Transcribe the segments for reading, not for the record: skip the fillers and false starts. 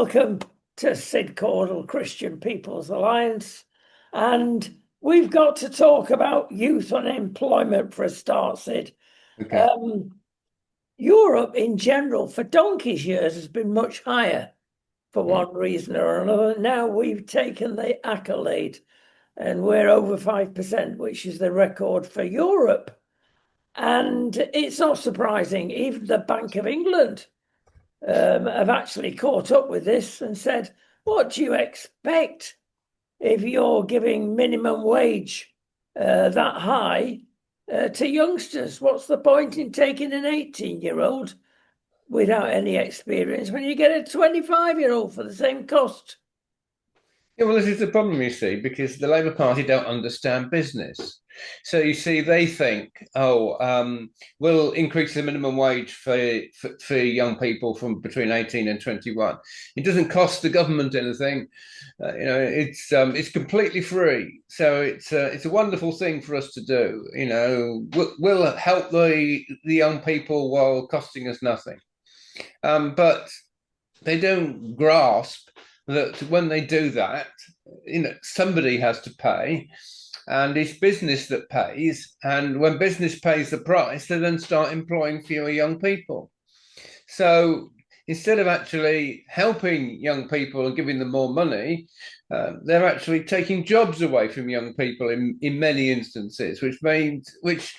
Welcome to Sid Caudle Christian People's Alliance. And we've got to talk about youth unemployment for a start, Sid. Okay. Europe in general for donkey's years has been much higher for one reason or another. Now we've taken the accolade and we're over 5%, which is the record for Europe. And it's not surprising, even the Bank of England have actually caught up with this and said, what do you expect if you're giving minimum wage that high to youngsters? What's the point in taking an 18-year-old without any experience when you get a 25-year-old for the same cost? Yeah, well, this is the problem, you see, because the Labour Party don't understand business. So you see, they think, we'll increase the minimum wage for young people from between 18 and 21. It doesn't cost the government anything. It's completely free. So it's a wonderful thing for us to do. We'll help the young people while costing us nothing. But they don't grasp that when they do that, somebody has to pay, and it's business that pays. And when business pays the price, they then start employing fewer young people. So instead of actually helping young people and giving them more money, they're actually taking jobs away from young people in many instances, which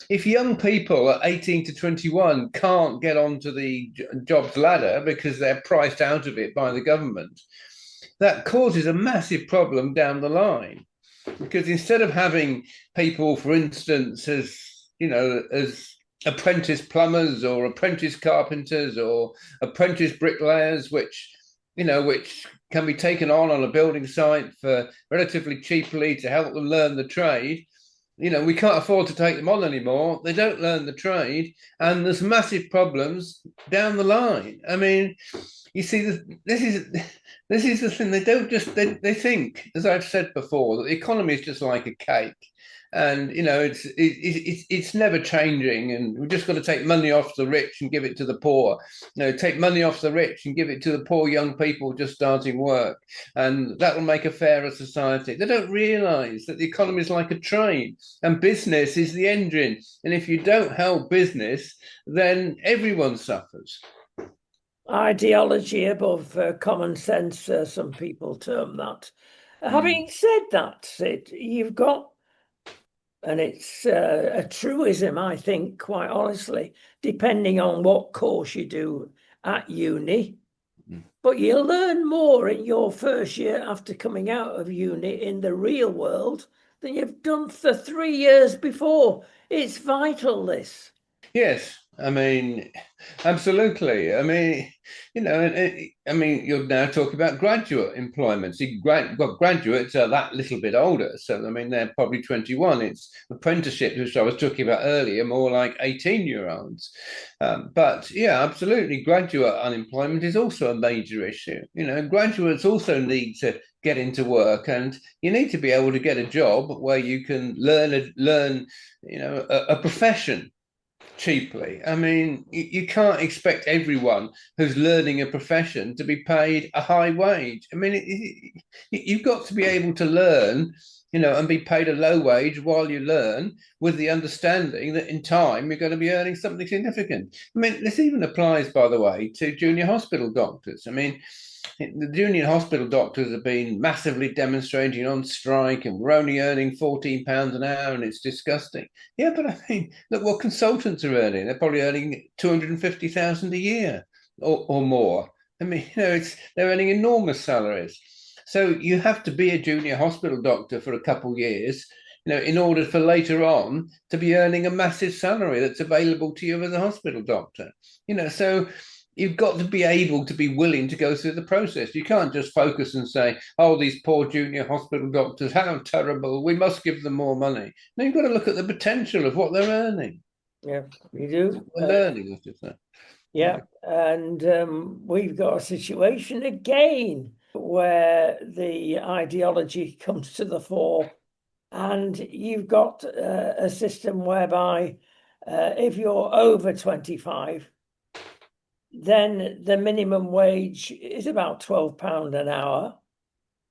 if young people at 18 to 21 can't get onto the jobs ladder because they're priced out of it by the government, that causes a massive problem down the line. Because instead of having people, for instance, as apprentice plumbers or apprentice carpenters or apprentice bricklayers, which can be taken on a building site for relatively cheaply to help them learn the trade, we can't afford to take them on anymore. They don't learn the trade, and there's massive problems down the line. I mean, you see, this is the thing. They don't just they think, as I've said before, that the economy is just like a cake, and it's never changing, and we've just got to take money off the rich and give it to the poor. Take money off the rich and give it to the poor young people just starting work, and that will make a fairer society. They don't realise that the economy is like a train, and business is the engine. And if you don't help business, then everyone suffers. Ideology above common sense, some people term that. Having said that, Sid, you've got, and it's a truism, I think, quite honestly, depending on what course you do at uni, but you'll learn more in your first year after coming out of uni in the real world than you've done for 3 years before. It's vital, this. Yes, I mean, absolutely. I mean, you're now talking about graduate employment. See, graduates are that little bit older, so I mean, they're probably 21. It's apprenticeship, which I was talking about earlier, more like 18-year-olds. But yeah, absolutely, graduate unemployment is also a major issue. Graduates also need to get into work, and you need to be able to get a job where you can learn a profession cheaply. I mean, you can't expect everyone who's learning a profession to be paid a high wage. I mean, you've got to be able to learn, and be paid a low wage while you learn, with the understanding that in time you're going to be earning something significant. I mean, this even applies, by the way, to junior hospital doctors. I mean, the junior hospital doctors have been massively demonstrating on strike, and we're only earning £14 an hour, and it's disgusting. Yeah, but I mean, look what consultants are earning. They're probably earning 250,000 a year or more. I mean, they're earning enormous salaries. So you have to be a junior hospital doctor for a couple of years, in order for later on to be earning a massive salary that's available to you as a hospital doctor. So you've got to be able to be willing to go through the process. You can't just focus and say, oh, these poor junior hospital doctors, how terrible, we must give them more money. No, you've got to look at the potential of what they're earning. Yeah, you do. Learning, I should say. Yeah, and we've got a situation again where the ideology comes to the fore, and you've got a system whereby if you're over 25, then the minimum wage is about £12 an hour.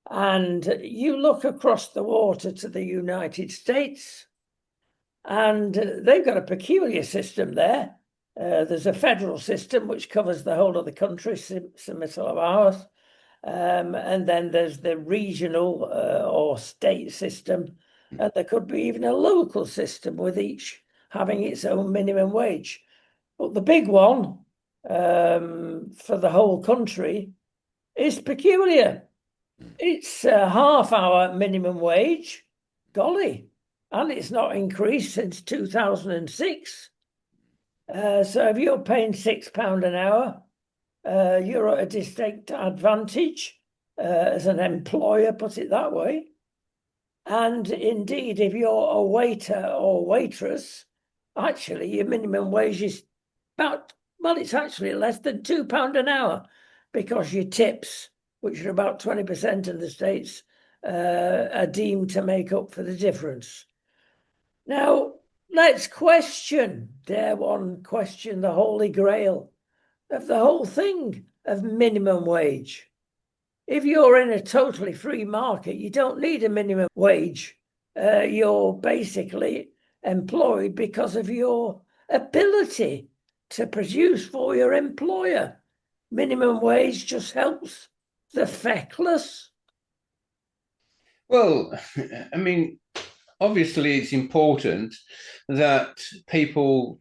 And you look across the water to the United States, and they've got a peculiar system there. There's a federal system which covers the whole of the country, similar to ours. And then there's the regional or state system, and there could be even a local system with each having its own minimum wage. But the big one for the whole country is peculiar. It's a half-hour minimum wage. Golly, and it's not increased since 2006. So if you're paying £6 an hour, you're at a distinct advantage as an employer, put it that way. And indeed, if you're a waiter or waitress, actually your minimum wage is it's actually less than £2 an hour, because your tips, which are about 20% in the States, are deemed to make up for the difference. Now, let's dare one question the holy grail of the whole thing of minimum wage. If you're in a totally free market, you don't need a minimum wage. You're basically employed because of your ability to produce for your employer. Minimum wage just helps the feckless. Well, I mean, obviously it's important that people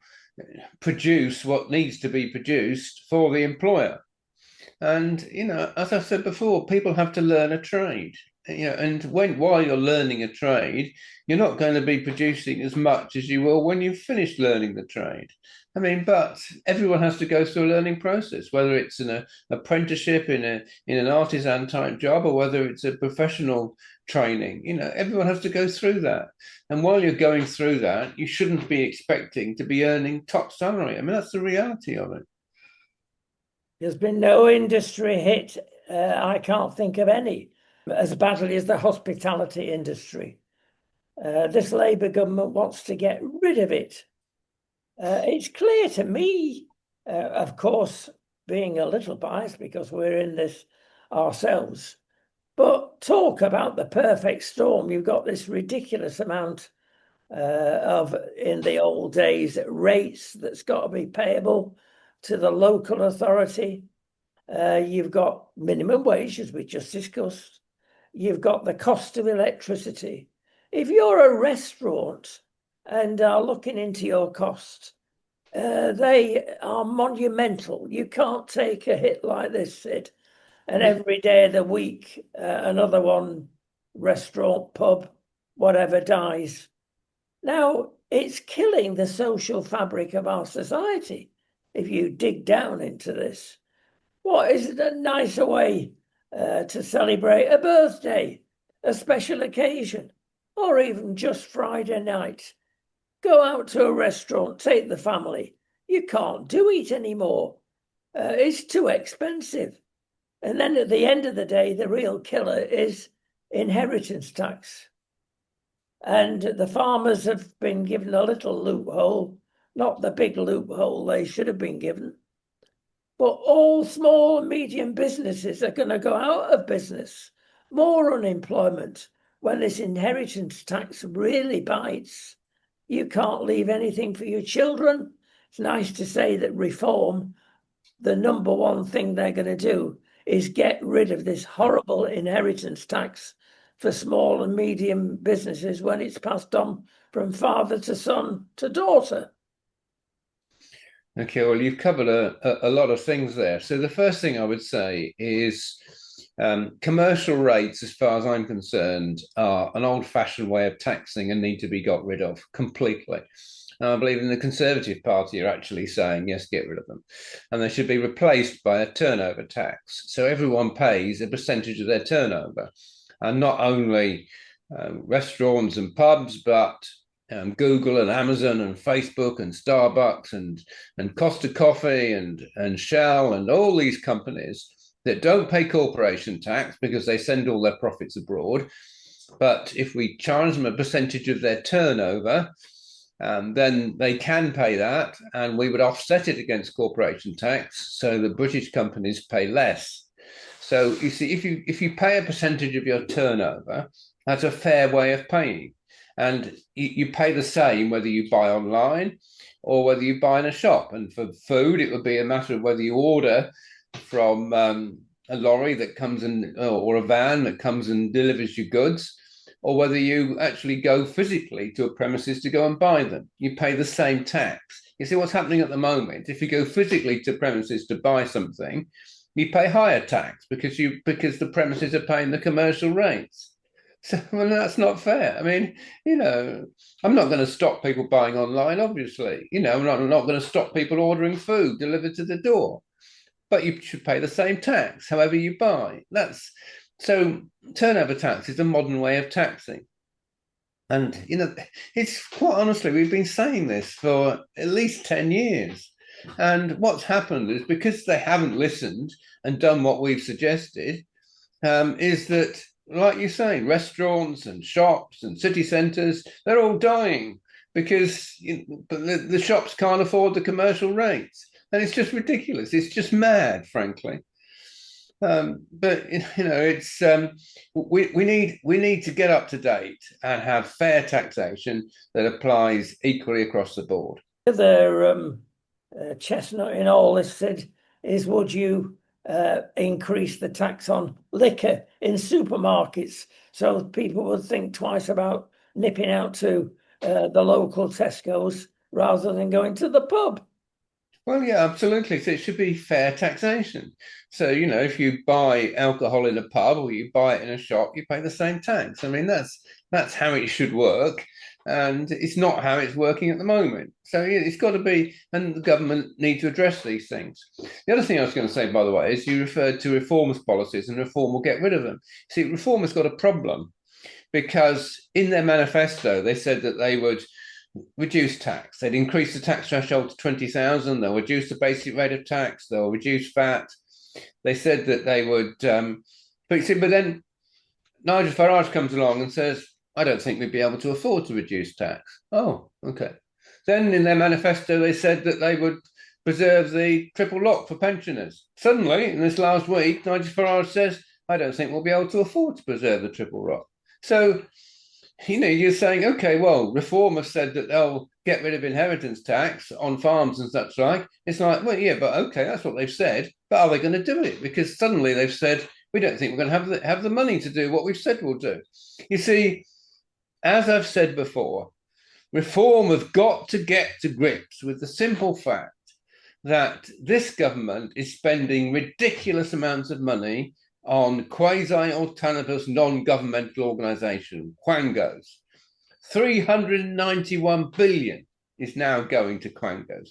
produce what needs to be produced for the employer. And, as I said before, people have to learn a trade. And while you're learning a trade, you're not going to be producing as much as you will when you've finished learning the trade. I mean, but everyone has to go through a learning process, whether it's an apprenticeship in an artisan type job, or whether it's a professional training. Everyone has to go through that. And while you're going through that, you shouldn't be expecting to be earning top salary. I mean, that's the reality of it. There's been no industry hit, I can't think of any, as badly as the hospitality industry. This Labour government wants to get rid of it. It's clear to me, of course, being a little biased because we're in this ourselves, but talk about the perfect storm. You've got this ridiculous amount of, in the old days, rates that's got to be payable to the local authority. You've got minimum wage, as we just discussed. You've got the cost of electricity. If you're a restaurant and are looking into your cost, they are monumental. You can't take a hit like this, Sid. And every day of the week, another one, restaurant, pub, whatever, dies. Now, it's killing the social fabric of our society if you dig down into this. What is it a nicer way to celebrate a birthday, a special occasion, or even just Friday night? Go out to a restaurant, take the family. You can't do it anymore. It's too expensive. And then at the end of the day, the real killer is inheritance tax. And the farmers have been given a little loophole, not the big loophole they should have been given. But all small and medium businesses are going to go out of business. More unemployment when this inheritance tax really bites. You can't leave anything for your children. It's nice to say that reform, the number one thing they're going to do is get rid of this horrible inheritance tax for small and medium businesses when it's passed on from father to son to daughter. Okay, well, you've covered a lot of things there. So the first thing I would say is commercial rates, as far as I'm concerned, are an old-fashioned way of taxing and need to be got rid of completely. And I believe in the Conservative Party are actually saying, yes, get rid of them. And they should be replaced by a turnover tax. So everyone pays a percentage of their turnover. And not only restaurants and pubs, but Google and Amazon and Facebook and Starbucks and Costa Coffee and Shell and all these companies that don't pay corporation tax because they send all their profits abroad. But if we charge them a percentage of their turnover, then they can pay that, and we would offset it against corporation tax, so the British companies pay less. So you see, if you pay a percentage of your turnover, that's a fair way of paying, and you pay the same whether you buy online or whether you buy in a shop. And for food, it would be a matter of whether you order from a lorry that comes in, or a van that comes and delivers you goods, or whether you actually go physically to a premises to go and buy them. You pay the same tax. You see what's happening at the moment. If you go physically to premises to buy something, you pay higher tax because the premises are paying the commercial rates. So, well, that's not fair. I mean, I'm not going to stop people buying online, obviously. I'm not going to stop people ordering food delivered to the door, but you should pay the same tax however you buy. So turnover tax is a modern way of taxing. And, it's quite honestly, we've been saying this for at least 10 years. And what's happened is because they haven't listened and done what we've suggested, is that, like you say, restaurants and shops and city centres, they're all dying because the shops can't afford the commercial rates. And it's just ridiculous. It's just mad, frankly. But it's we need to get up to date and have fair taxation that applies equally across the board. The other chestnut in all this, Sid, is would you increase the tax on liquor in supermarkets so people would think twice about nipping out to the local Tesco's rather than going to the pub? Well, yeah, absolutely. So it should be fair taxation. So, if you buy alcohol in a pub or you buy it in a shop, you pay the same tax. I mean, that's how it should work. And it's not how it's working at the moment. So it's got to be, and the government need to address these things. The other thing I was going to say, by the way, is you referred to reformist policies, and reform will get rid of them. See, reform has got a problem because in their manifesto, they said that they would reduce tax. They'd increase the tax threshold to 20,000. They'll reduce the basic rate of tax. They'll reduce VAT. They said that they would, but then Nigel Farage comes along and says, I don't think we'd be able to afford to reduce tax. Oh, okay. Then in their manifesto, they said that they would preserve the triple lock for pensioners. Suddenly, in this last week, Nigel Farage says, I don't think we'll be able to afford to preserve the triple lock. So, you're saying, okay, well, Reform have said that they'll get rid of inheritance tax on farms and such like. It's like, well, yeah, but okay, that's what they've said. But are they going to do it? Because suddenly they've said, we don't think we're going to have the money to do what we've said we'll do. You see, as I've said before, Reform have got to get to grips with the simple fact that this government is spending ridiculous amounts of money on quasi-autonomous non-governmental organisation, Quangos. 391 billion is now going to Quangos.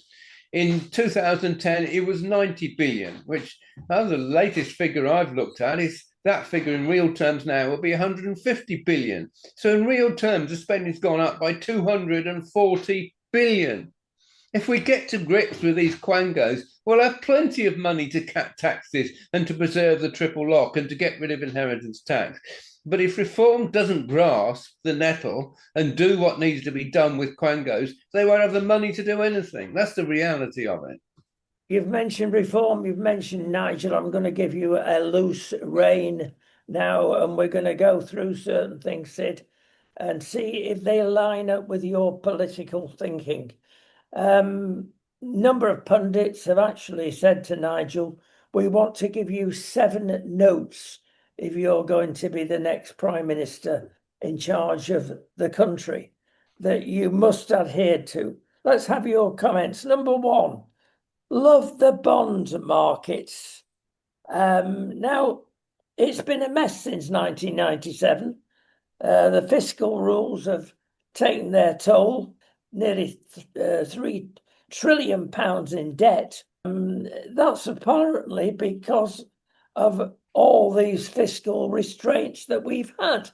In 2010, it was 90 billion, which the latest figure I've looked at is that figure in real terms now will be 150 billion. So in real terms, the spending's gone up by 240 billion. If we get to grips with these quangos, we'll have plenty of money to cut taxes and to preserve the triple lock and to get rid of inheritance tax. But if Reform doesn't grasp the nettle and do what needs to be done with quangos, they won't have the money to do anything. That's the reality of it. You've mentioned Reform, you've mentioned Nigel. I'm going to give you a loose rein now, and we're going to go through certain things, Sid, and see if they line up with your political thinking. Number of pundits have actually said to Nigel, we want to give you 7 notes if you're going to be the next Prime Minister in charge of the country that you must adhere to. Let's have your comments. Number 1, love the bond markets. Now, it's been a mess since 1997. The fiscal rules have taken their toll. Nearly £3 trillion in debt. That's apparently because of all these fiscal restraints that we've had.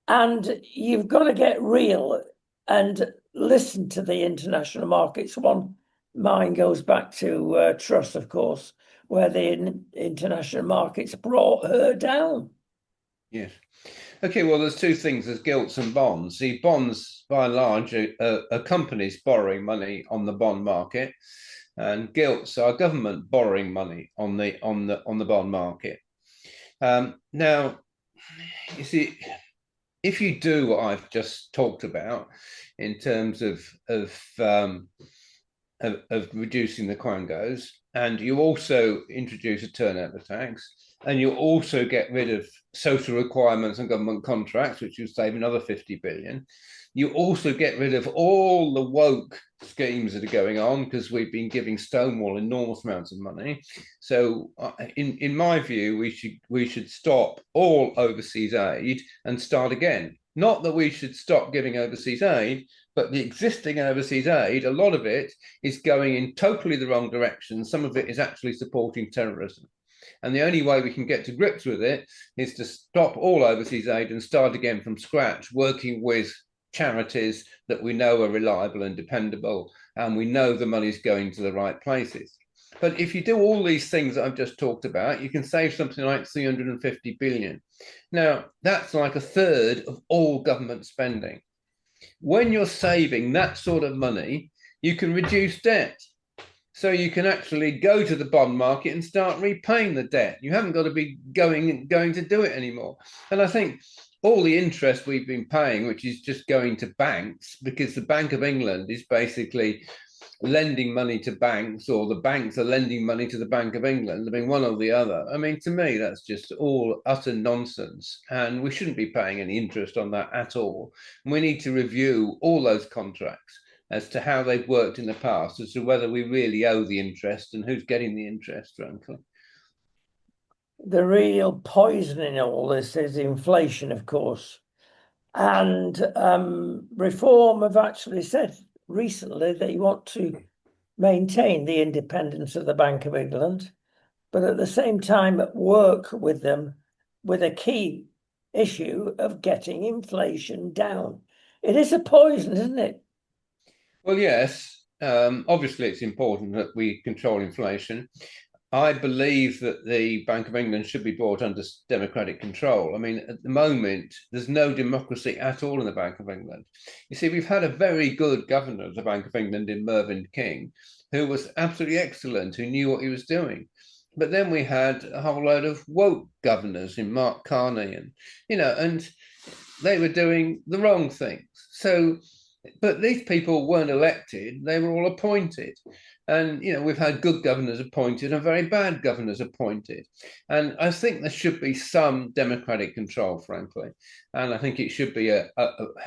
And you've got to get real and listen to the international markets. One mind goes back to Truss, of course, where the international markets brought her down. Yes. Okay, well, there's two things. There's gilts and bonds. See, bonds, by and large, are companies borrowing money on the bond market, and gilts are government borrowing money on the bond market. Now, you see, if you do what I've just talked about in terms of reducing the quangos, and you also introduce a turnover tax, and you also get rid of social requirements and government contracts, which will save another 50 billion. You also get rid of all the woke schemes that are going on because we've been giving Stonewall enormous amounts of money. So, in my view, we should stop all overseas aid and start again. Not that we should stop giving overseas aid, but the existing overseas aid, a lot of it is going in totally the wrong direction. Some of it is actually supporting terrorism. And the only way we can get to grips with it is to stop all overseas aid and start again from scratch, working with charities that we know are reliable and dependable, and we know the money's going to the right places. But if you do all these things that I've just talked about, you can save something like 350 billion. Now, that's like a third of all government spending. When you're saving that sort of money, you can reduce debt. So you can actually go to the bond market and start repaying the debt. You haven't got to be going to do it anymore. And I think all the interest we've been paying, which is just going to banks, because the Bank of England is basically lending money to banks, or the banks are lending money to the Bank of England. I mean, one or the other. I mean, to me, that's just all utter nonsense. And we shouldn't be paying any interest on that at all. And we need to review all those contracts as to how they've worked in the past, as to whether we really owe the interest and who's getting the interest, frankly. The real poison in all this is inflation, of course. And Reform have actually said recently they want to maintain the independence of the Bank of England, but at the same time work with them with a key issue of getting inflation down. It is a poison, isn't it? Well, yes, obviously it's important that we control inflation. I believe that the Bank of England should be brought under democratic control. I mean, at the moment, there's no democracy at all in the Bank of England. You see, we've had a very good governor of the Bank of England in Mervyn King, who was absolutely excellent, who knew what he was doing. But then we had a whole load of woke governors in Mark Carney, and they were doing the wrong things. So, but these people weren't elected, they were all appointed. And, we've had good governors appointed and very bad governors appointed. And I think there should be some democratic control, frankly. And I think it should be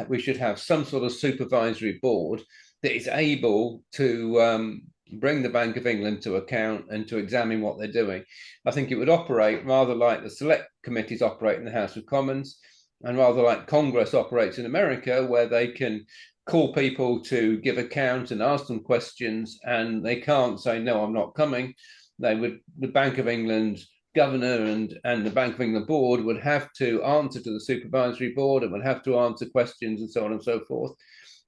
we should have some sort of supervisory board that is able to bring the Bank of England to account and to examine what they're doing. I think it would operate rather like the select committees operate in the House of Commons, and rather like Congress operates in America, where they can call people to give account and ask them questions, and they can't say, no, I'm not coming. The Bank of England governor and the Bank of England board would have to answer to the supervisory board and would have to answer questions and so on and so forth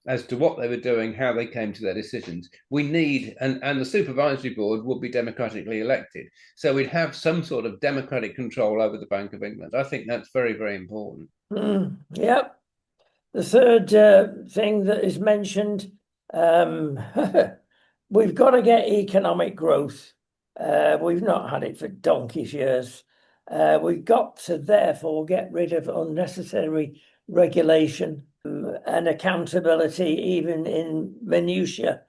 as to what they were doing, how they came to their decisions. We need, and the supervisory board would be democratically elected. So we'd have some sort of democratic control over the Bank of England. I think that's very, very important. Yep. The third thing that is mentioned, we've got to get economic growth. We've not had it for donkey's years. We've got to therefore get rid of unnecessary regulation and accountability, even in minutiae.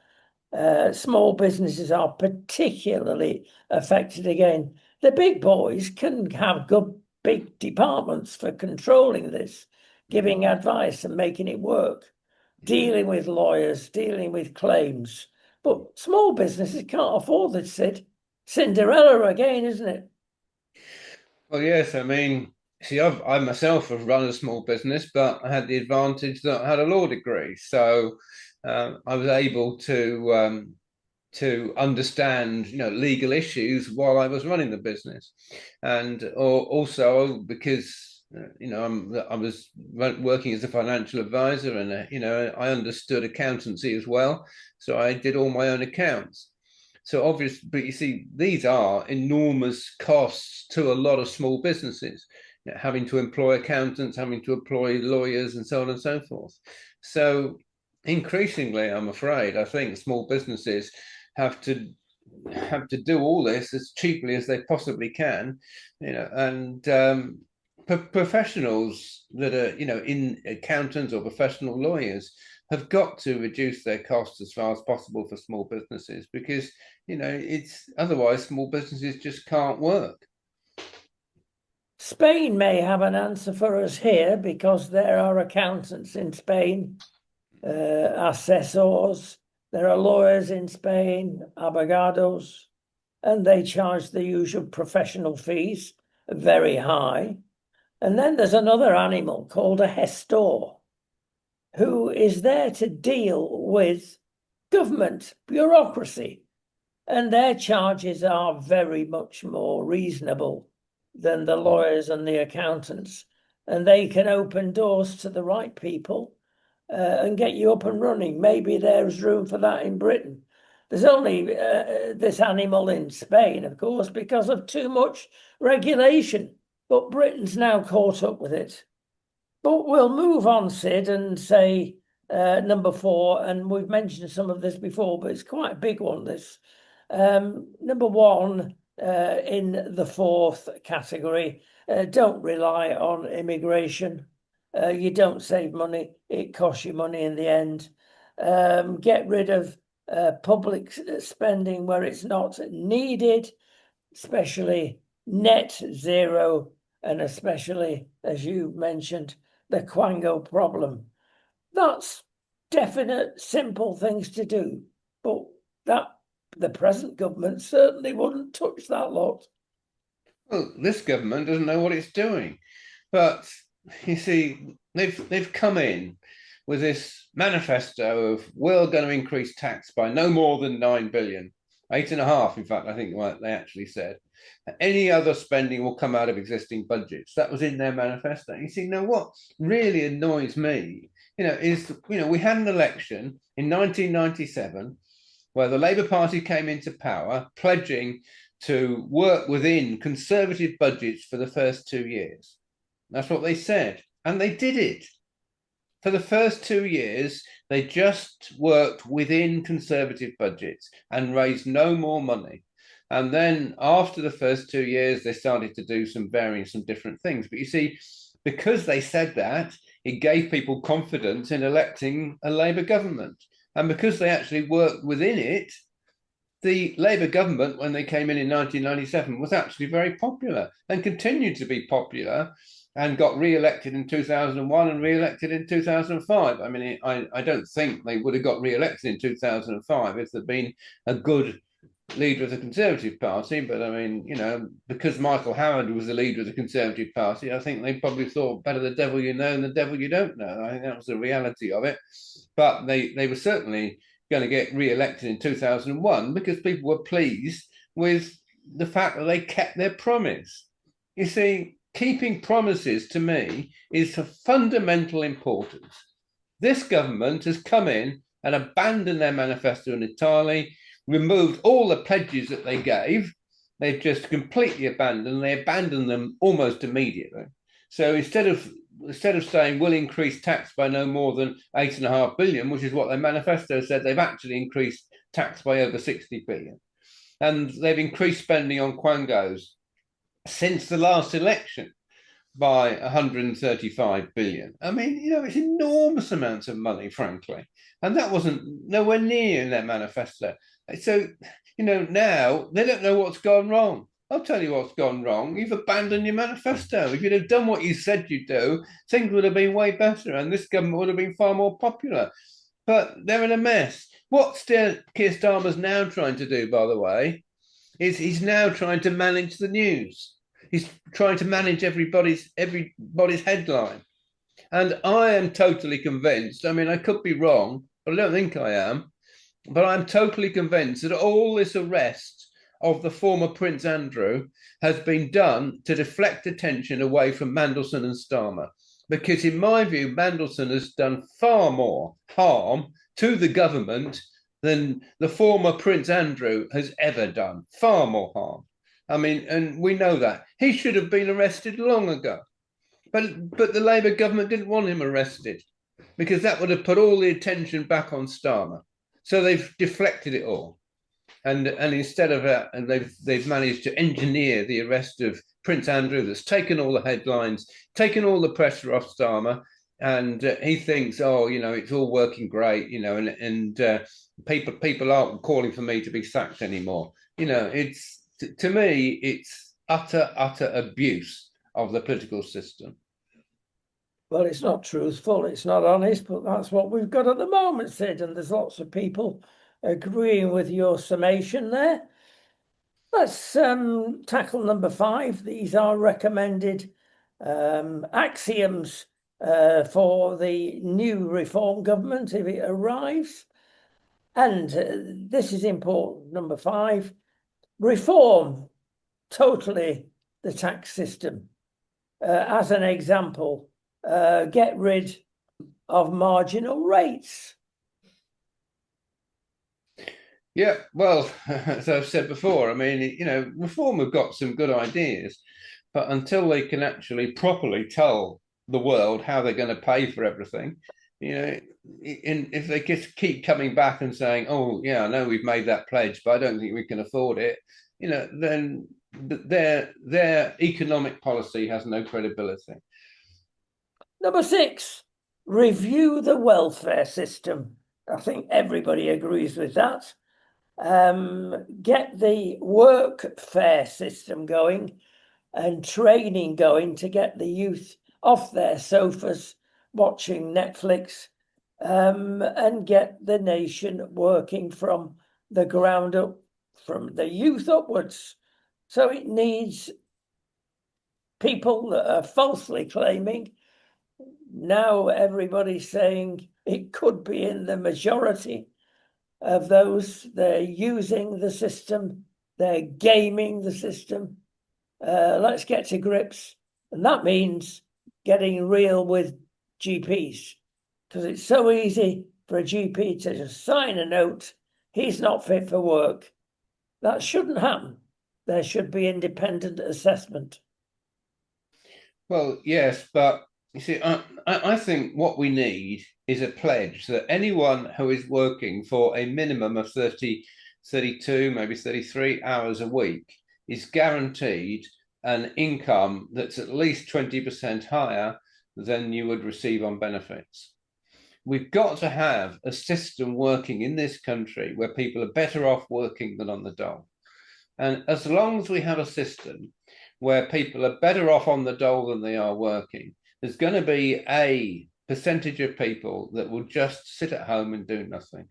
Small businesses are particularly affected again. The big boys can have good big departments for controlling this, giving advice and making it work, dealing with lawyers, dealing with claims. But small businesses can't afford this, Sid. Cinderella again, isn't it? Well, yes, I mean, see, I myself have run a small business, but I had the advantage that I had a law degree, so I was able to understand, legal issues while I was running the business, and also because I was working as a financial advisor, and I understood accountancy as well, so I did all my own accounts. So obvious, but you see, these are enormous costs to a lot of small businesses, having to employ accountants, having to employ lawyers, and so on and so forth. So increasingly, I'm afraid, I think small businesses have to do all this as cheaply as they possibly can, and professionals that are, in accountants or professional lawyers have got to reduce their costs as far as possible for small businesses, because it's otherwise small businesses just can't work. Spain may have an answer for us here because there are accountants in Spain, assessors, there are lawyers in Spain, abogados, and they charge the usual professional fees, very high. And then there's another animal called a gestor, who is there to deal with government bureaucracy. And their charges are very much more reasonable than the lawyers and the accountants. And they can open doors to the right people and get you up and running. Maybe there's room for that in Britain. There's only this animal in Spain, of course, because of too much regulation. But Britain's now caught up with it. But we'll move on, Sid, and say number 4. And we've mentioned some of this before, but it's quite a big one, this. Number 1 in the 4th category, don't rely on immigration. You don't save money. It costs you money in the end. Get rid of public spending where it's not needed, especially net zero, and especially, as you mentioned, the Quango problem. That's definite, simple things to do, but that the present government certainly wouldn't touch that lot. Well, this government doesn't know what it's doing, but you see, they've come in with this manifesto of we're going to increase tax by no more than 9 billion, 8.5, in fact, I think what they actually said. Any other spending will come out of existing budgets. That was in their manifesto. You see, now what really annoys me, is, we had an election in 1997 where the Labour Party came into power, pledging to work within conservative budgets for the first 2 years. That's what they said. And they did it. For the first 2 years, they just worked within conservative budgets and raised no more money. And then after the first 2 years, they started to do some different things. But you see, because they said that, it gave people confidence in electing a Labour government. And because they actually worked within it, the Labour government, when they came in 1997, was actually very popular and continued to be popular, and got re-elected in 2001 and re-elected in 2005. I mean, I don't think they would have got re-elected in 2005 if there'd been a good leader of the Conservative Party. But I mean, because Michael Howard was the leader of the Conservative Party, I think they probably thought better the devil you know than the devil you don't know. I think that was the reality of it. But they were certainly going to get re-elected in 2001 because people were pleased with the fact that they kept their promise. You see, keeping promises to me is of fundamental importance. This government has come in and abandoned their manifesto entirely, removed all the pledges that they gave. They've just completely abandoned. They abandoned them almost immediately. So instead of saying we'll increase tax by no more than 8.5 billion, which is what their manifesto said, they've actually increased tax by over 60 billion. And they've increased spending on quangos since the last election by 135 billion. I mean, it's enormous amounts of money, frankly. And that wasn't nowhere near in their manifesto. So, now they don't know what's gone wrong. I'll tell you what's gone wrong. You've abandoned your manifesto. If you'd have done what you said you'd do, things would have been way better and this government would have been far more popular. But they're in a mess. What Keir Starmer's now trying to do, by the way, is he's now trying to manage the news. He's trying to manage everybody's headline. And I am totally convinced, I mean, I could be wrong, but I don't think I am, but I'm totally convinced that all this arrest of the former Prince Andrew has been done to deflect attention away from Mandelson and Starmer. Because in my view, Mandelson has done far more harm to the government than the former Prince Andrew has ever done. Far more harm. I mean, and we know that. He should have been arrested long ago. But the Labour government didn't want him arrested because that would have put all the attention back on Starmer. So they've deflected it all. And instead of that, and they've managed to engineer the arrest of Prince Andrew that's taken all the headlines, taken all the pressure off Starmer, and he thinks, oh, it's all working great, and people aren't calling for me to be sacked anymore. It's to me, it's utter abuse of the political system. Well, it's not truthful, it's not honest, but that's what we've got at the moment, Sid, and there's lots of people agreeing with your summation there. Let's tackle number 5. These are recommended axioms for the new reform government if it arrives. And this is important, number 5, reform totally the tax system. As an example, get rid of marginal rates. Yeah, well, as I've said before, I mean, Reform have got some good ideas, but until they can actually properly tell the world how they're going to pay for everything, if they just keep coming back and saying, "Oh, yeah, I know we've made that pledge, but I don't think we can afford it," then their economic policy has no credibility. Number 6, review the welfare system. I think everybody agrees with that. Get the workfare system going and training going to get the youth off their sofas watching Netflix, and get the nation working from the ground up, from the youth upwards. So it needs people that are falsely claiming. Now everybody's saying it could be in the majority of those. They're using the system, they're gaming the system. Let's get to grips. And that means getting real with GPs, because it's so easy for a GP to just sign a note, he's not fit for work. That shouldn't happen. There should be independent assessment. Well, yes, but you see, I think what we need is a pledge that anyone who is working for a minimum of 30, 32, maybe 33 hours a week is guaranteed an income that's at least 20% higher than you would receive on benefits. We've got to have a system working in this country where people are better off working than on the dole. And as long as we have a system where people are better off on the dole than they are working, there's going to be a percentage of people that will just sit at home and do nothing.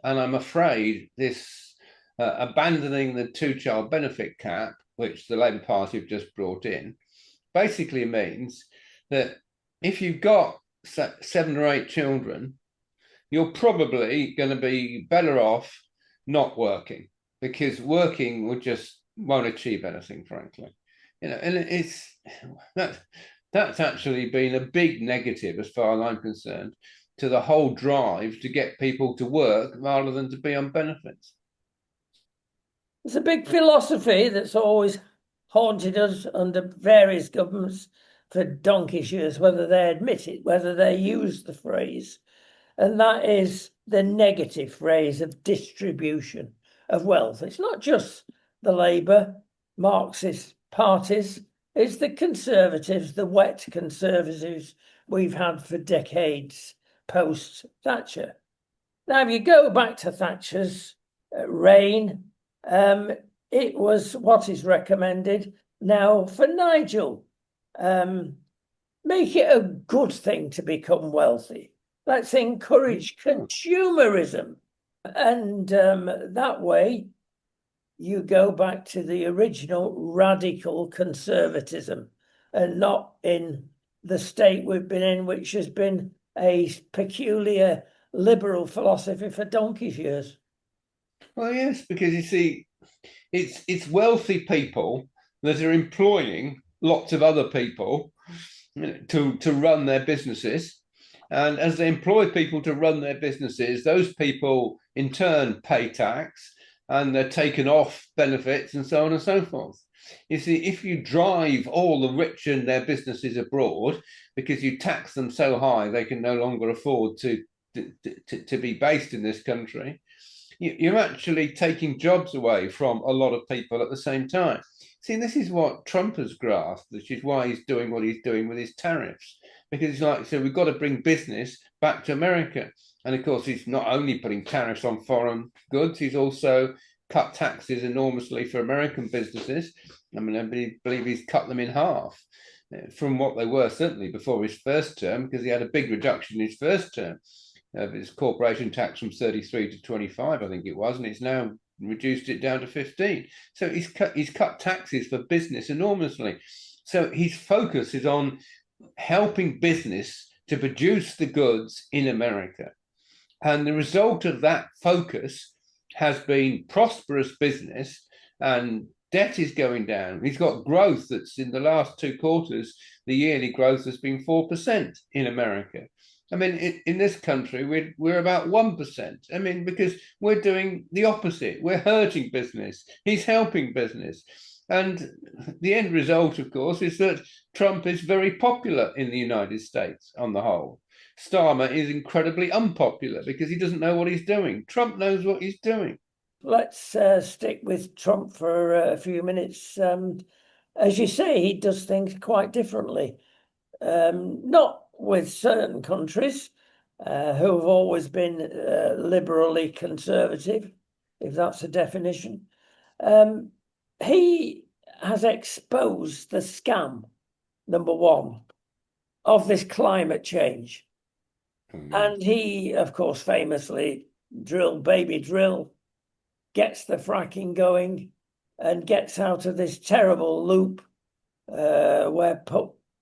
And I'm afraid this abandoning the 2-child benefit cap, which the Labour Party have just brought in, basically means that if you've got 7 or 8 children, you're probably going to be better off not working, because working won't achieve anything, frankly. And that's actually been a big negative, as far as I'm concerned, to the whole drive to get people to work rather than to be on benefits. It's a big philosophy that's always haunted us under various governments for donkey's years, whether they admit it, whether they use the phrase, and that is the negative phrase of distribution of wealth. It's not just the Labour, Marxist parties, it's the Conservatives, the wet Conservatives we've had for decades post-Thatcher. Now, if you go back to Thatcher's reign, it was what is recommended now for Nigel. Make it a good thing to become wealthy. Let's encourage consumerism. And that way, you go back to the original radical conservatism and not in the state we've been in, which has been a peculiar liberal philosophy for donkey's years. Well, yes, because you see, it's wealthy people that are employing lots of other people to run their businesses, And as they employ people to run their businesses, those people in turn pay tax and they're taken off benefits and so on and so forth. You see, if you drive all the rich and their businesses abroad because you tax them so high they can no longer afford to be based in this country, you're actually taking jobs away from a lot of people at the same time. See, this is what Trump has grasped, which is why he's doing what he's doing with his tariffs. Because he's like, so we've got to bring business back to America. And of course, he's not only putting tariffs on foreign goods, he's also cut taxes enormously for American businesses. I mean, I believe he's cut them in half from what they were certainly before his first term, because he had a big reduction in his first term of his corporation tax from 33 to 25, I think it was, and it's now reduced it down to 15. So he's cut taxes for business enormously. So his focus is on helping business to produce the goods in America. And the result of that focus has been prosperous business, and debt is going down. He's got growth that's in the last 2 quarters, the yearly growth has been 4% in America. I mean, in this country, we're about 1%. I mean, because we're doing the opposite. We're hurting business. He's helping business. And the end result, of course, is that Trump is very popular in the United States on the whole. Starmer is incredibly unpopular because he doesn't know what he's doing. Trump knows what he's doing. Let's stick with Trump for a few minutes. As you say, he does things quite differently. Not with certain countries who have always been liberally conservative, if that's a definition. He has exposed the scam, number one, of this climate change. And he, of course, famously baby drill, gets the fracking going and gets out of this terrible loop where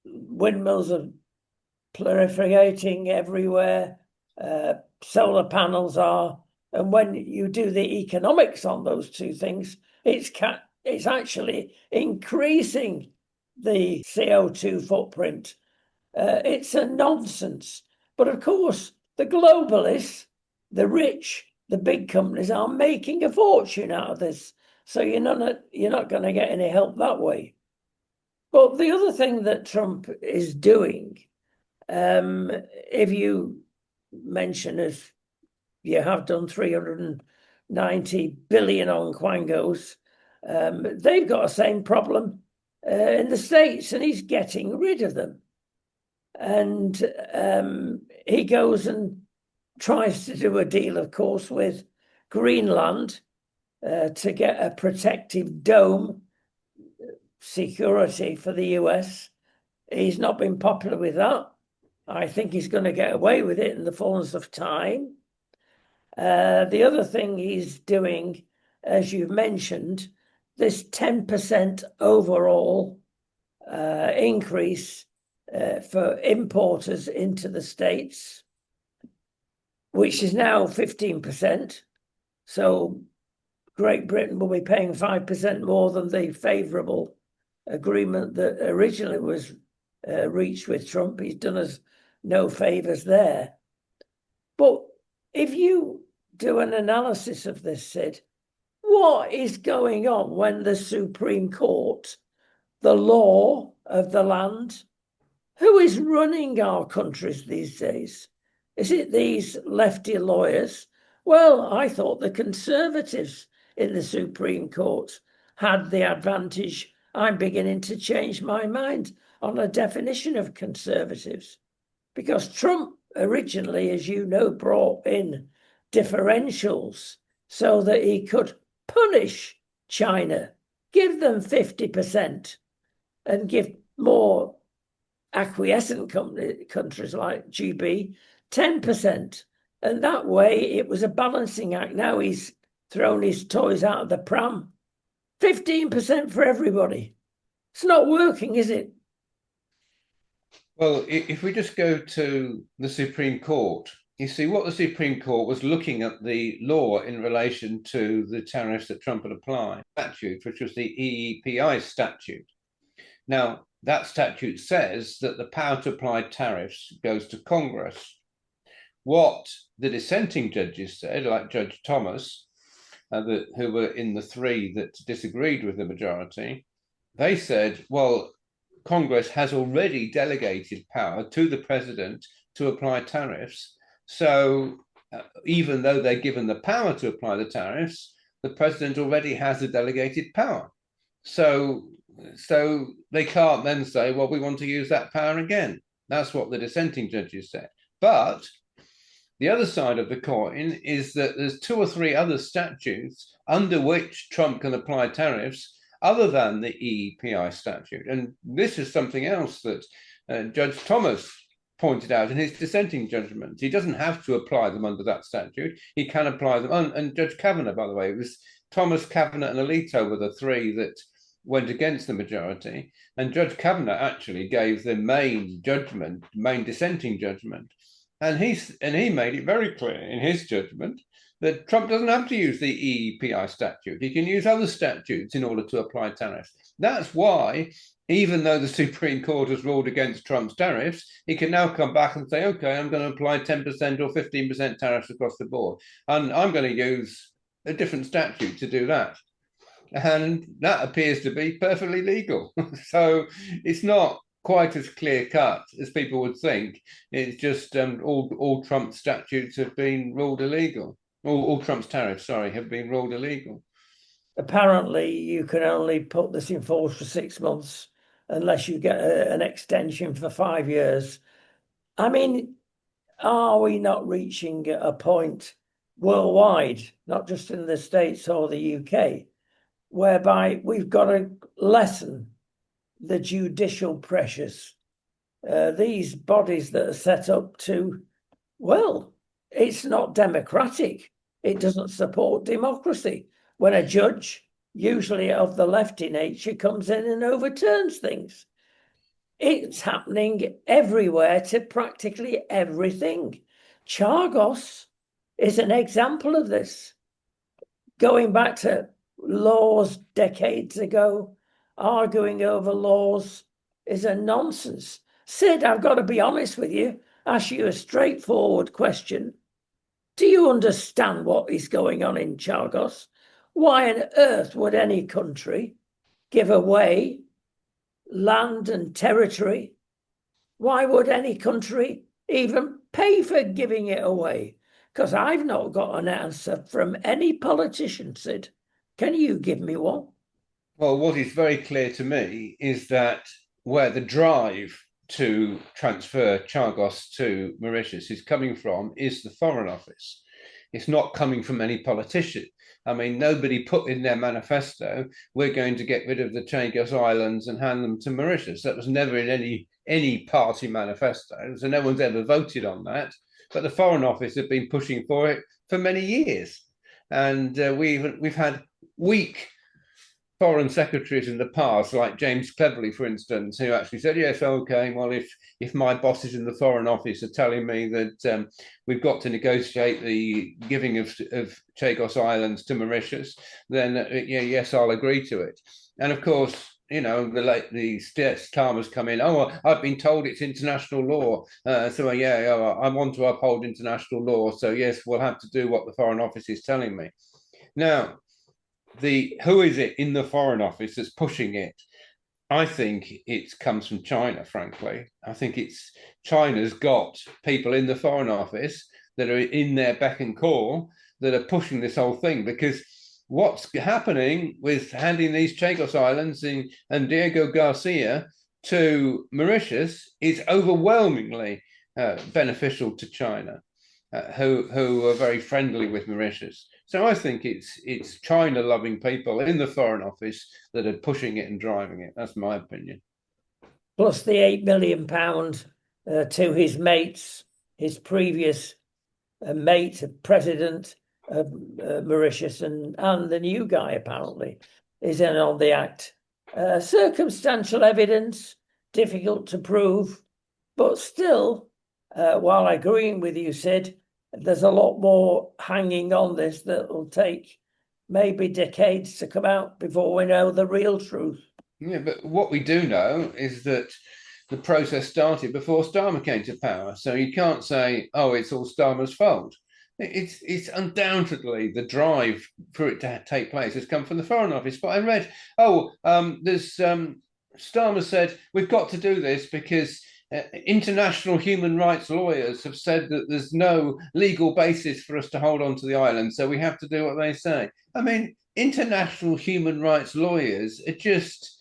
windmills are proliferating everywhere, solar panels are, and when you do the economics on those two things, it's actually increasing the CO2 footprint. It's a nonsense. But of course, the globalists, the rich, the big companies are making a fortune out of this. So you're not going to get any help that way. But the other thing that Trump is doing, if you mention, as you have done, 390 billion on Quangos, they've got the same problem in the States, and he's getting rid of them. And he goes and tries to do a deal, of course, with Greenland to get a protective dome security for the US. He's not been popular with that. I think he's going to get away with it in the fullness of time. The other thing he's doing, as you've mentioned, this 10% overall increase for importers into the States, which is now 15%. So Great Britain will be paying 5% more than the favourable agreement that originally was reached with Trump. He's done us no favours there. But if you do an analysis of this, Sid, what is going on when the Supreme Court, the law of the land, who is running our countries these days? Is it these lefty lawyers? Well, I thought the Conservatives in the Supreme Court had the advantage. I'm beginning to change my mind on a definition of conservatives, because Trump originally, as you know, brought in differentials so that he could punish China, give them 50%, and give more acquiescent countries like GB 10%. And that way it was a balancing act. Now he's thrown his toys out of the pram. 15% for everybody. It's not working, is it? Well, if we just go to the Supreme Court, you see what the Supreme Court was looking at the law in relation to the tariffs that Trump had applied, statute, which was the EEPI statute. Now, that statute says that the power to apply tariffs goes to Congress. What the dissenting judges said, like Judge Thomas, who were in the three that disagreed with the majority, they said, well, Congress has already delegated power to the president to apply tariffs. So even though they're given the power to apply the tariffs, the president already has the delegated power. So they can't then say, well, we want to use that power again. That's what the dissenting judges said. But the other side of the coin is that there's two or three other statutes under which Trump can apply tariffs other than the EEPI statute. And this is something else that Judge Thomas pointed out in his dissenting judgment. He doesn't have to apply them under that statute. He can apply them. And Judge Kavanaugh, by the way, it was Thomas, Kavanaugh, and Alito were the three that went against the majority. And Judge Kavanaugh actually gave the main dissenting judgment. And he made it very clear in his judgment that Trump doesn't have to use the EEPI statute. He can use other statutes in order to apply tariffs. That's why, even though the Supreme Court has ruled against Trump's tariffs, he can now come back and say, okay, I'm going to apply 10% or 15% tariffs across the board. And I'm going to use a different statute to do that. And that appears to be perfectly legal. So it's not quite as clear cut as people would think. It's just all Trump's statutes have been ruled illegal. All Trump's tariffs, have been ruled illegal. Apparently, you can only put this in force for 6 months unless you get an extension for 5 years. I mean, are we not reaching a point worldwide, not just in the States or the UK, whereby we've got to lessen the judicial pressures? These bodies that are set up to, well, it's not democratic. It doesn't support democracy. When a judge, usually of the lefty nature, comes in and overturns things. It's happening everywhere to practically everything. Chagos is an example of this. Going back to laws decades ago, arguing over laws is a nonsense. Sid, I've got to be honest with you, ask you a straightforward question. Do you understand what is going on in Chagos? Why on earth would any country give away land and territory? Why would any country even pay for giving it away? Because I've not got an answer from any politician, Sid. Can you give me one? Well, what is very clear to me is that where the drive to transfer Chagos to Mauritius is coming from is the Foreign Office. It's not coming from any politician. I mean, nobody put in their manifesto, we're going to get rid of the Chagos Islands and hand them to Mauritius. That was never in any party manifesto. So no one's ever voted on that. But the Foreign Office have been pushing for it for many years. And we've had weak foreign secretaries in the past, like James Cleverly, for instance, who actually said, yes, okay, well, if my bosses in the Foreign Office are telling me that we've got to negotiate the giving of Chagos Islands to Mauritius, then yes, I'll agree to it. And of course, the Starmers come in, I've been told it's international law. I want to uphold international law. So yes, we'll have to do what the Foreign Office is telling me. Now, who is it in the Foreign Office that's pushing it? I think it comes from China, frankly. I think China's got people in the Foreign Office that are in their beck and call that are pushing this whole thing, because what's happening with handing these Chagos Islands and Diego Garcia to Mauritius is overwhelmingly beneficial to China, who are very friendly with Mauritius. So I think it's China-loving people in the Foreign Office that are pushing it and driving it. That's my opinion. Plus the £8 million to his mates, his previous mate, president of Mauritius, and the new guy apparently is in on the act. Circumstantial evidence, difficult to prove, but still, while agreeing with you, Sid, there's a lot more hanging on this that will take maybe decades to come out before we know the real truth. Yeah, but what we do know is that the process started before Starmer came to power. So you can't say, oh, it's all Starmer's fault. It's undoubtedly the drive for it to take place has come from the Foreign Office. But I read, there's Starmer said we've got to do this because international human rights lawyers have said that there's no legal basis for us to hold on to the island, so we have to do what they say. I mean, international human rights lawyers are just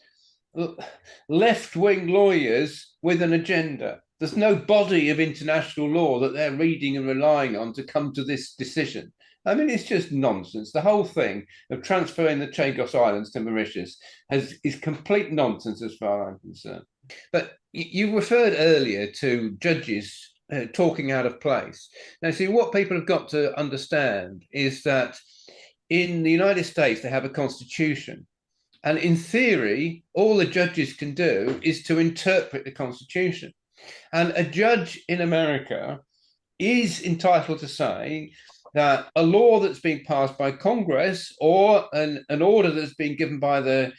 left-wing lawyers with an agenda. There's no body of international law that they're reading and relying on to come to this decision. I mean, it's just nonsense. The whole thing of transferring the Chagos Islands to Mauritius is complete nonsense as far as I'm concerned. But you referred earlier to judges talking out of place. Now, see, what people have got to understand is that in the United States, they have a constitution. And in theory, all the judges can do is to interpret the Constitution. And a judge in America is entitled to say that a law that's been passed by Congress or an order that's been given by the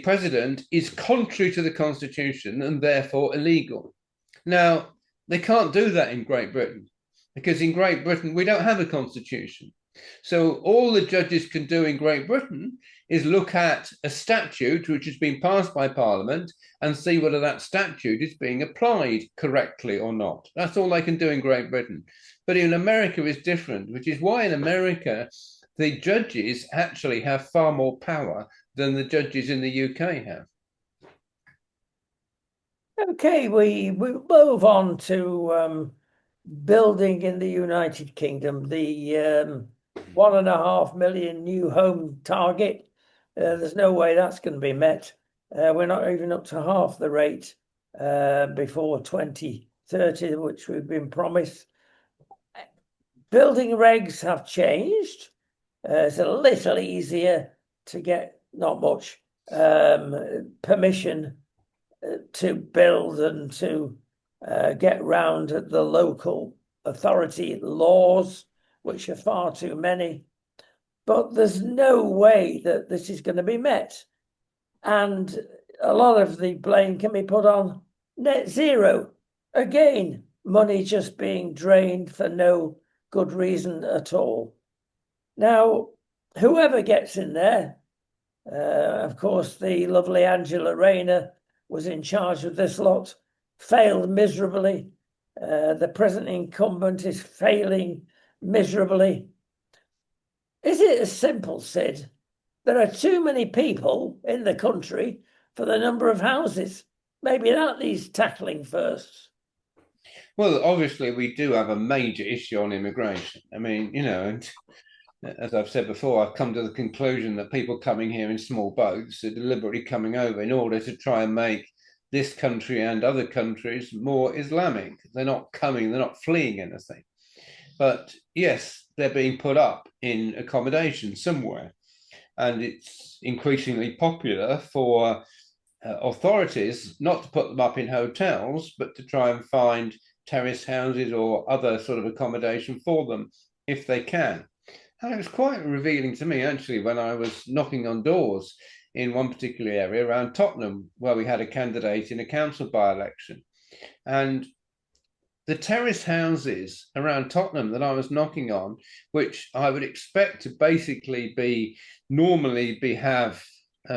president is contrary to the Constitution and therefore illegal. Now, they can't do that in Great Britain because in Great Britain, we don't have a constitution. So all the judges can do in Great Britain is look at a statute which has been passed by Parliament and see whether that statute is being applied correctly or not. That's all they can do in Great Britain. But in America is different, which is why in America, the judges actually have far more power than the judges in the UK have. Okay, we move on to building in the United Kingdom, the 1.5 million new home target. There's no way that's going to be met. We're not even up to half the rate before 2030, which we've been promised. Building regs have changed. It's a little easier to get, not much, permission to build and to get round the local authority laws, which are far too many. But there's no way that this is going to be met. And a lot of the blame can be put on net zero. Again, money just being drained for no good reason at all. Now, whoever gets in there, of course, the lovely Angela Rayner was in charge of this lot, failed miserably. The present incumbent is failing miserably. Is it as simple, Sid? There are too many people in the country for the number of houses. Maybe that needs tackling first. Well, obviously, we do have a major issue on immigration. I mean, and as I've said before, I've come to the conclusion that people coming here in small boats are deliberately coming over in order to try and make this country and other countries more Islamic. They're not coming, they're not fleeing anything. But yes, they're being put up in accommodation somewhere. And it's increasingly popular for authorities not to put them up in hotels, but to try and find terrace houses or other sort of accommodation for them if they can. And it was quite revealing to me, actually, when I was knocking on doors in one particular area around Tottenham, where we had a candidate in a council by-election. And the terrace houses around Tottenham that I was knocking on, which I would expect to basically normally have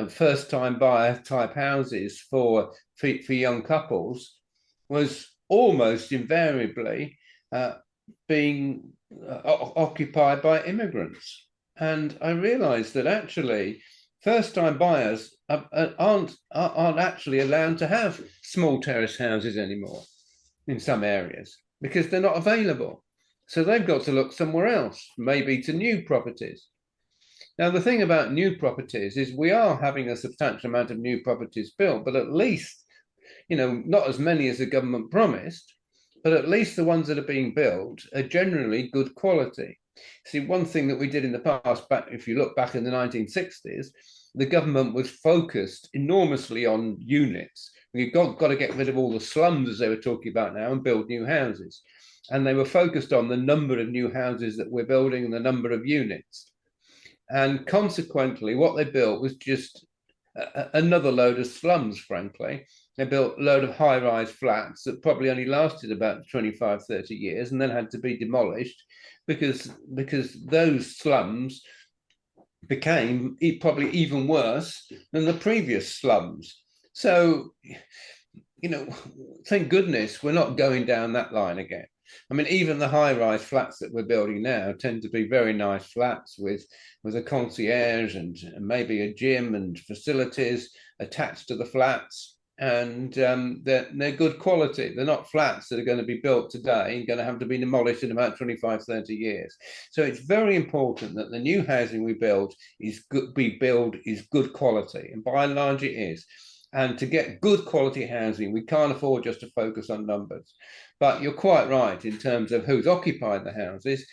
first-time buyer type houses for young couples, was almost invariably being occupied by immigrants. And I realized that actually first-time buyers aren't actually allowed to have small terrace houses anymore in some areas because they're not available. So they've got to look somewhere else, maybe to new properties. Now, the thing about new properties is we are having a substantial amount of new properties built, but at least, not as many as the government promised, but at least the ones that are being built are generally good quality. See, one thing that we did in the past, if you look back in the 1960s, the government was focused enormously on units. We've got to get rid of all the slums, as they were talking about now, and build new houses. And they were focused on the number of new houses that we're building and the number of units. And consequently, what they built was just another load of slums, frankly. They built a load of high-rise flats that probably only lasted about 25, 30 years and then had to be demolished because those slums became probably even worse than the previous slums. So, thank goodness we're not going down that line again. I mean, even the high-rise flats that we're building now tend to be very nice flats with a concierge and maybe a gym and facilities attached to the flats. And they're good quality. They're not flats that are going to be built today and going to have to be demolished in about 25, 30 years. So it's very important that the new housing we build is good quality. And by and large, it is. And to get good quality housing, we can't afford just to focus on numbers. But you're quite right in terms of who's occupied the houses,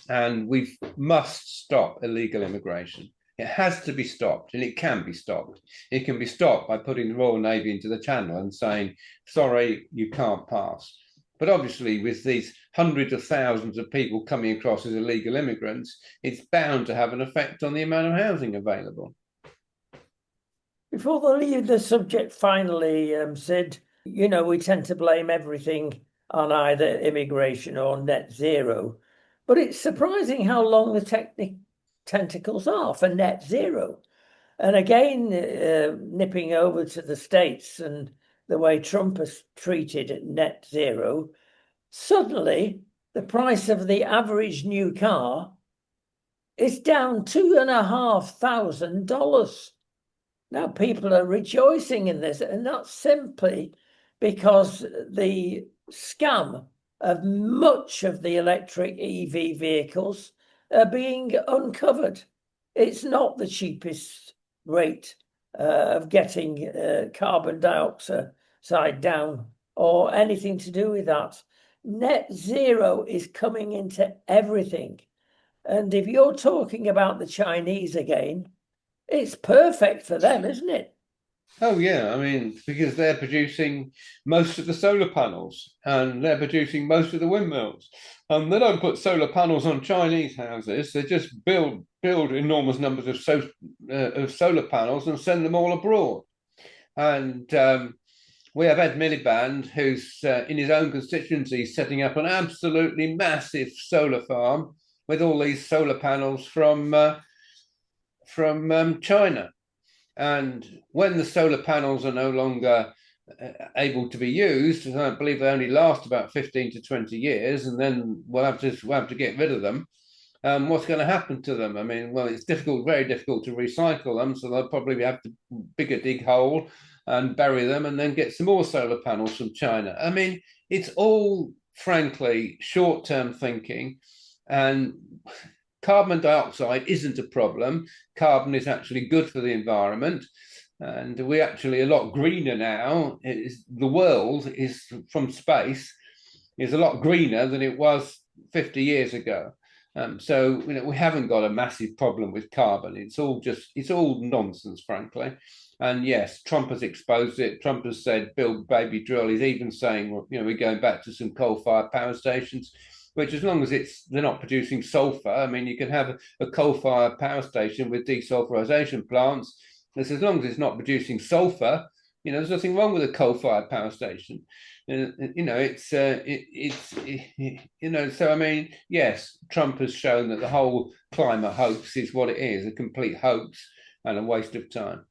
and we must stop illegal immigration. It has to be stopped, and it can be stopped. It can be stopped by putting the Royal Navy into the Channel and saying, sorry, you can't pass. But obviously, with these hundreds of thousands of people coming across as illegal immigrants, it's bound to have an effect on the amount of housing available. Before they leave the subject finally, Sid, we tend to blame everything on either immigration or net zero. But it's surprising how long the tentacles are for net zero. And again, nipping over to the States and the way Trump has treated net zero, suddenly the price of the average new car is down $2,500. Now people are rejoicing in this, and not simply because the scam of much of the electric EV vehicles are being uncovered. It's not the cheapest rate of getting carbon dioxide down or anything to do with that. Net zero is coming into everything. And if you're talking about the Chinese again, it's perfect for them, isn't it? Oh, yeah. I mean, because they're producing most of the solar panels and they're producing most of the windmills. They don't put solar panels on Chinese houses. They just build enormous numbers of solar panels and send them all abroad. And we have Ed Miliband, who's in his own constituency setting up an absolutely massive solar farm with all these solar panels from China. And when the solar panels are no longer able to be used, I believe they only last about 15 to 20 years, and then we'll have to get rid of them. What's going to happen to them? I mean, well, it's very difficult to recycle them, so they'll probably have to dig hole and bury them and then get some more solar panels from China. I mean, it's all, frankly, short-term thinking, and carbon dioxide isn't a problem. Carbon is actually good for the environment. And we're actually a lot greener now. The world is from space is a lot greener than it was 50 years ago. So we haven't got a massive problem with carbon. It's all nonsense, frankly. And yes, Trump has exposed it. Trump has said, "Build baby drill." He's even saying, well, we're going back to some coal-fired power stations, which, as long as they're not producing sulfur. I mean, you can have a coal-fired power station with desulfurization plants. As long as it's not producing sulfur, there's nothing wrong with a coal-fired power station. So I mean, yes, Trump has shown that the whole climate hoax is what it is, a complete hoax and a waste of time.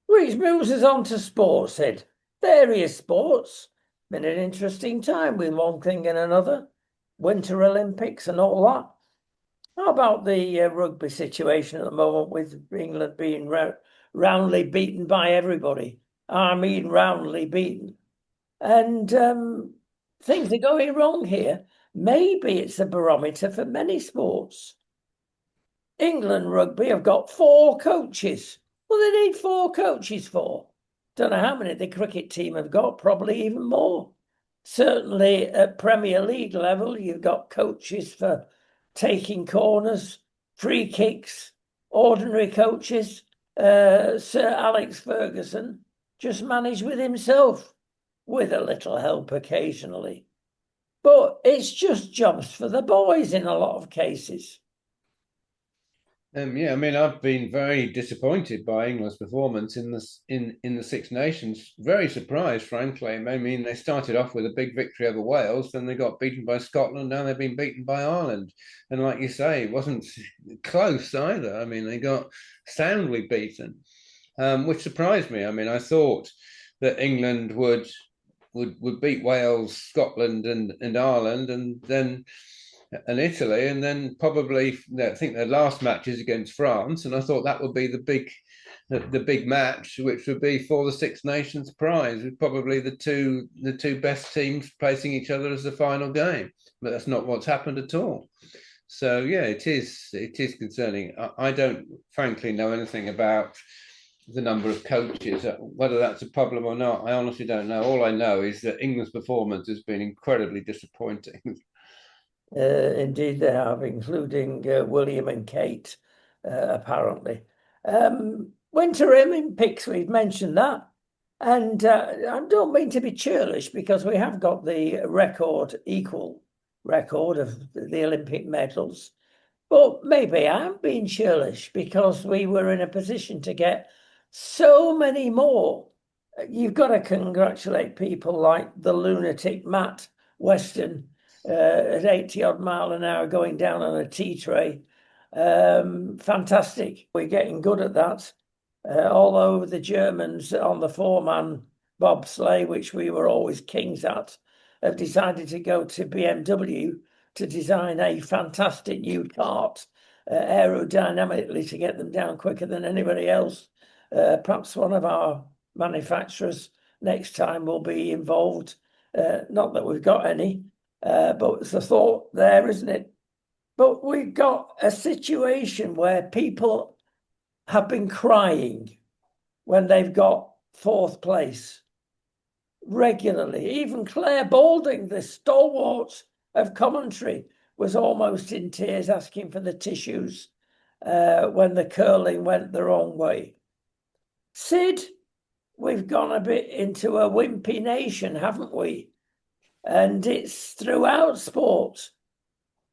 Which moves us on to sports, Ed. Various sports. Been an interesting time with one thing and another. Winter Olympics and all that. How about the rugby situation at the moment, with England being roundly beaten by everybody? I mean, roundly beaten. And things are going wrong here. Maybe it's a barometer for many sports. England rugby have got 4 coaches. Well, they need 4 coaches for. Don't know how many the cricket team have got, probably even more. Certainly at Premier League level, you've got coaches for taking corners, free kicks, ordinary coaches. Sir Alex Ferguson just managed with himself, with a little help occasionally. But it's just jobs for the boys in a lot of cases. Yeah, I mean, I've been very disappointed by England's performance in the Six Nations. Very surprised, frankly. I mean, they started off with a big victory over Wales, then they got beaten by Scotland. Now they've been beaten by Ireland, and like you say, it wasn't close either. I mean, they got soundly beaten, which surprised me. I mean, I thought that England would beat Wales, Scotland, and Ireland, and Italy, and then probably I think their last match is against France, and I thought that would be the big match, which would be for the Six Nations prize, with probably the two best teams facing each other as the final game. But that's not what's happened at all. So yeah, it is concerning. I don't frankly know anything about the number of coaches, whether that's a problem or not. I honestly don't know. All I know is that England's performance has been incredibly disappointing. Indeed, they have, including William and Kate, apparently. Winter Olympics, we've mentioned that. And I don't mean to be churlish because we have got the equal record of the Olympic medals. But maybe I'm being churlish because we were in a position to get so many more. You've got to congratulate people like the lunatic Matt Weston at 80 odd mile an hour going down on a tea tray. Fantastic. We're getting good at that. Although the Germans on the four-man bobsleigh, which we were always kings at, have decided to go to BMW to design a fantastic new kart aerodynamically to get them down quicker than anybody else. Perhaps one of our manufacturers next time will be involved. Not that we've got any, but it's a thought there, isn't it? But we've got a situation where people have been crying when they've got fourth place regularly. Even Claire Balding, the stalwart of commentary, was almost in tears asking for the tissues when the curling went the wrong way. Sid, we've gone a bit into a wimpy nation, haven't we? And it's throughout sport.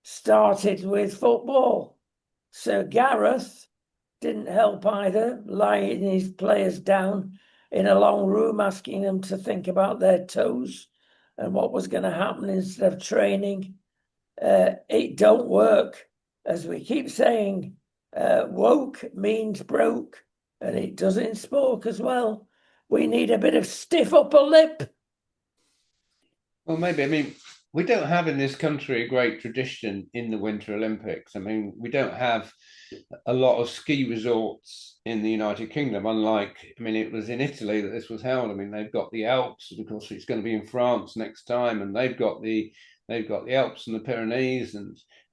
Started with football. Sir Gareth didn't help either, lying his players down in a long room, asking them to think about their toes and what was going to happen instead of training. It don't work. As we keep saying, woke means broke, and it does in sport as well. We need a bit of stiff upper lip. Well, maybe. I mean, we don't have in this country a great tradition in the Winter Olympics. I mean, we don't have a lot of ski resorts in the United Kingdom, unlike, I mean, it was in Italy that this was held. I mean, they've got the Alps, and of course, it's going to be in France next time, and they've got the Alps and the Pyrenees,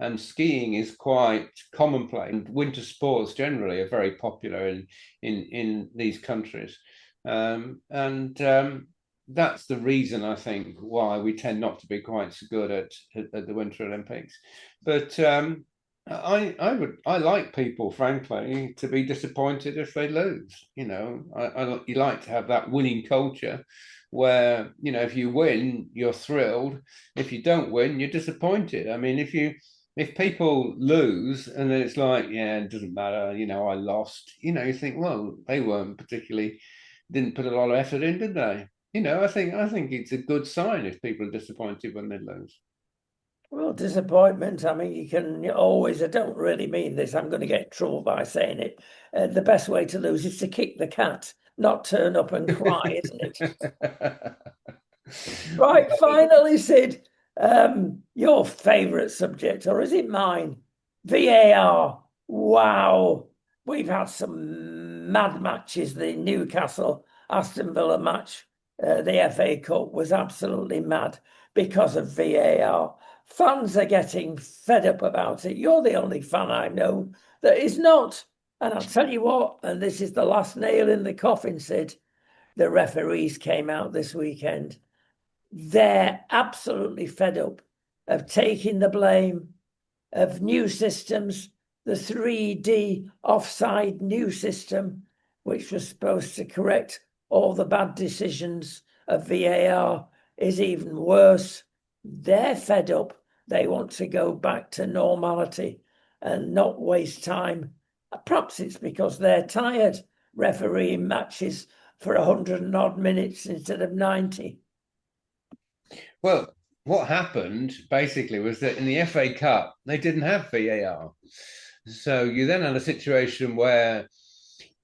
and skiing is quite commonplace. And winter sports generally are very popular in these countries, and that's the reason I think why we tend not to be quite so good at the Winter Olympics. But I like people, frankly, to be disappointed if they lose. You like to have that winning culture where if you win, you're thrilled. If you don't win, you're disappointed. I mean, if people lose and then it's like, yeah, it doesn't matter, I lost. You think, well, they didn't put a lot of effort in, did they? I think it's a good sign if people are disappointed when they lose. Well, disappointment. I mean, you can always, I don't really mean this, I'm going to get in trouble by saying it. The best way to lose is to kick the cat, not turn up and cry, isn't it? Right, finally, Sid, your favourite subject, or is it mine? VAR. Wow. We've had some mad matches. The Newcastle Aston Villa match, the FA Cup, was absolutely mad because of VAR. Fans are getting fed up about it. You're the only fan I know that is not. And I'll tell you what, and this is the last nail in the coffin, Sid, the referees came out this weekend. They're absolutely fed up of taking the blame of new systems, the 3D offside new system, which was supposed to correct all the bad decisions of VAR, is even worse. They're fed up. They want to go back to normality and not waste time Perhaps it's because they're tired refereeing matches for 100 and odd minutes instead of 90. Well, what happened basically was that in the FA Cup, they didn't have VAR. So you then had a situation where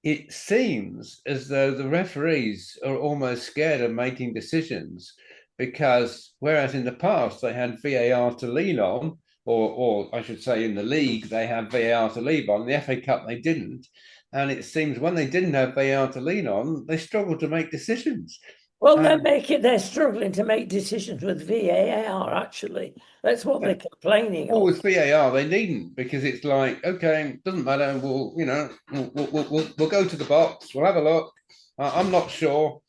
it seems as though the referees are almost scared of making decisions because whereas in the past they had VAR to lean on, or I should say in the league they had VAR to lean on, the FA Cup they didn't. And it seems when they didn't have VAR to lean on, they struggled to make decisions. Well, And they're struggling to make decisions with VAR, actually. That's what they're complaining well, of. with VAR, they needn't because it's like, okay, doesn't matter. We'll go to the box. We'll have a look. I'm not sure,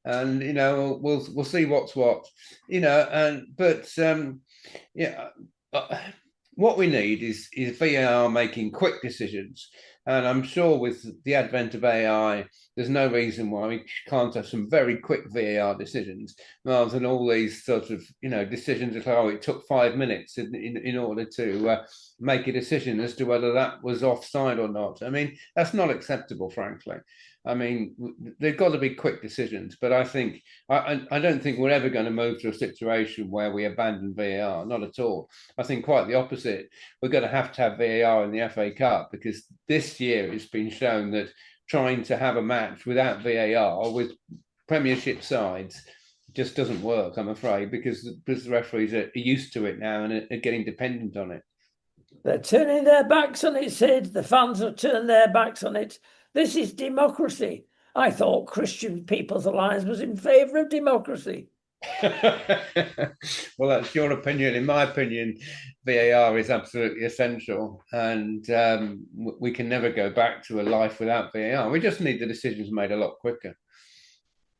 and we'll see what's what. Yeah, uh, what we need is VAR making quick decisions, and I'm sure with the advent of AI, there's no reason why we can't have some very quick VAR decisions rather than all these sort of decisions like, oh, it took 5 minutes in order to make a decision as to whether that was offside or not. I mean, that's not acceptable, frankly. I mean, they've got to be quick decisions, but I don't think we're ever going to move to a situation where we abandon VAR. Not at all. I think quite the opposite. We're going to have VAR in the FA Cup because this year it's been shown that trying to have a match without VAR with Premiership sides just doesn't work, I'm afraid, because the referees are used to it now and are getting dependent on it. They're turning their backs on it, Sid. The fans have turned their backs on it. This is democracy. I thought Christian People's Alliance was in favour of democracy. Well, that's your opinion. In my opinion, VAR is absolutely essential, and we can never go back to a life without VAR. We just need the decisions made a lot quicker.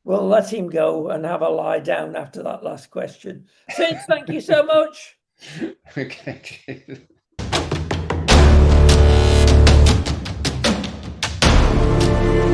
We'll let him go and have a lie down after that last question. Sid, thank you so much. Okay.